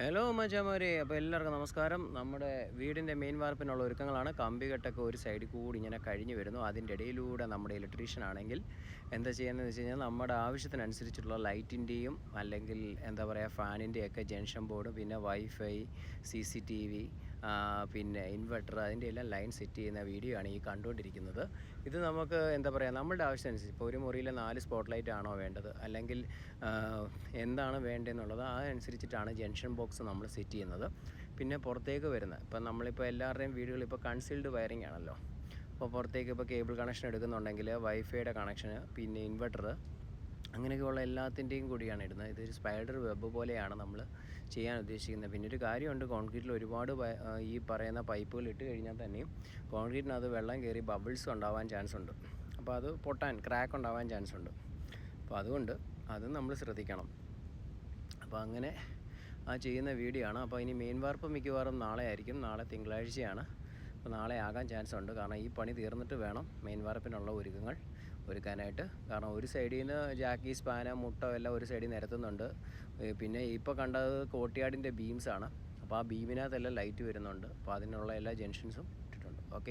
Hello മച്ചാമാരെ, അപ്പോൾ എല്ലാവർക്കും നമസ്കാരം. നമ്മുടെ വീടിൻ്റെ മെയിൻ വാർപ്പിനുള്ള ഒരുക്കങ്ങളാണ്. കമ്പികെട്ടൊക്കെ ഒരു സൈഡിൽ കൂടി ഇങ്ങനെ കഴിഞ്ഞ് വരുന്നു. അതിൻ്റെ ഇടയിലൂടെ നമ്മുടെ ഇലക്ട്രീഷ്യൻ ആണെങ്കിൽ എന്താ ചെയ്യുന്നതെന്ന് വെച്ച് കഴിഞ്ഞാൽ, നമ്മുടെ ആവശ്യത്തിനനുസരിച്ചുള്ള ലൈറ്റിൻ്റെയും അല്ലെങ്കിൽ എന്താ പറയുക ഫാനിൻ്റെയൊക്കെ ജംഗ്ഷൻ ബോർഡ്, പിന്നെ വൈഫൈ, CCTV, പിന്നെ ഇൻവെർട്ടർ, അതിൻ്റെ എല്ലാം ലൈൻ സെറ്റ് ചെയ്യുന്ന വീഡിയോ ആണ് ഈ കണ്ടുകൊണ്ടിരിക്കുന്നത്. ഇത് നമുക്ക് എന്താ പറയുക, നമ്മുടെ ആവശ്യമനുസരിച്ച് ഇപ്പോൾ ഒരു മുറിയിൽ 4 സ്പോട്ട് ലൈറ്റ് ആണോ വേണ്ടത്, അല്ലെങ്കിൽ എന്താണ് വേണ്ടതെന്നുള്ളത് അതനുസരിച്ചിട്ടാണ് ജംഗ്ഷൻ ബോക്സ് നമ്മൾ സെറ്റ് ചെയ്യുന്നത്. പിന്നെ പുറത്തേക്ക് വരുന്നത്, ഇപ്പം നമ്മളിപ്പോൾ എല്ലാവരുടെയും വീടുകളിൽ ഇപ്പോൾ കൺസീൽഡ് വയറിംഗ് ആണല്ലോ. അപ്പോൾ പുറത്തേക്ക് ഇപ്പോൾ കേബിൾ കണക്ഷൻ എടുക്കുന്നുണ്ടെങ്കിൽ വൈഫൈയുടെ കണക്ഷന്, പിന്നെ ഇൻവെർട്ടർ, അങ്ങനെയൊക്കെയുള്ള എല്ലാത്തിൻ്റെയും കൂടിയാണ് ഇടുന്നത്. ഇതൊരു സ്പൈഡർ വെബ് പോലെയാണ് നമ്മൾ ചെയ്യാൻ ഉദ്ദേശിക്കുന്നത്. പിന്നെ ഒരു കാര്യമുണ്ട്, കോൺക്രീറ്റിൽ ഒരുപാട് ഈ പറയുന്ന പൈപ്പുകൾ ഇട്ട് കഴിഞ്ഞാൽ തന്നെയും കോൺക്രീറ്റിനകത്ത് വെള്ളം കയറി ബബിൾസ് ഉണ്ടാവാൻ ചാൻസ് ഉണ്ട്. അപ്പോൾ അത് പൊട്ടാൻ, ക്രാക്ക് ഉണ്ടാവാൻ ചാൻസ് ഉണ്ട്. അപ്പോൾ അതുകൊണ്ട് അതും നമ്മൾ ശ്രദ്ധിക്കണം. അപ്പോൾ അങ്ങനെ ചെയ്യുന്ന വീഡിയോ ആണ്. അപ്പോൾ ഇനി മെയിൻ വാർപ്പ് മിക്കവാറും നാളെ ആയിരിക്കും. നാളെ തിങ്കളാഴ്ചയാണ്. അപ്പോൾ നാളെ ആകാൻ ചാൻസ് ഉണ്ട്. കാരണം ഈ പണി തീർന്നിട്ട് വേണം മെയിൻ വാർപ്പിനുള്ള ഒരുക്കങ്ങൾ ഒരുക്കാനായിട്ട്. കാരണം ഒരു സൈഡിൽ നിന്ന് ജാക്കി, സ്പാന, മുട്ട എല്ലാം ഒരു സൈഡിൽ നിരത്തുന്നുണ്ട്. പിന്നെ ഇപ്പോൾ കണ്ടത് കോർട്ട്യാർഡിൻ്റെ ബീംസാണ്. അപ്പോൾ ആ ബീമിനകത്തെല്ലാം ലൈറ്റ് വരുന്നുണ്ട്. അപ്പോൾ അതിനുള്ള എല്ലാ ജംഗ്ഷൻസും ഇട്ടിട്ടുണ്ട്. ഓക്കെ.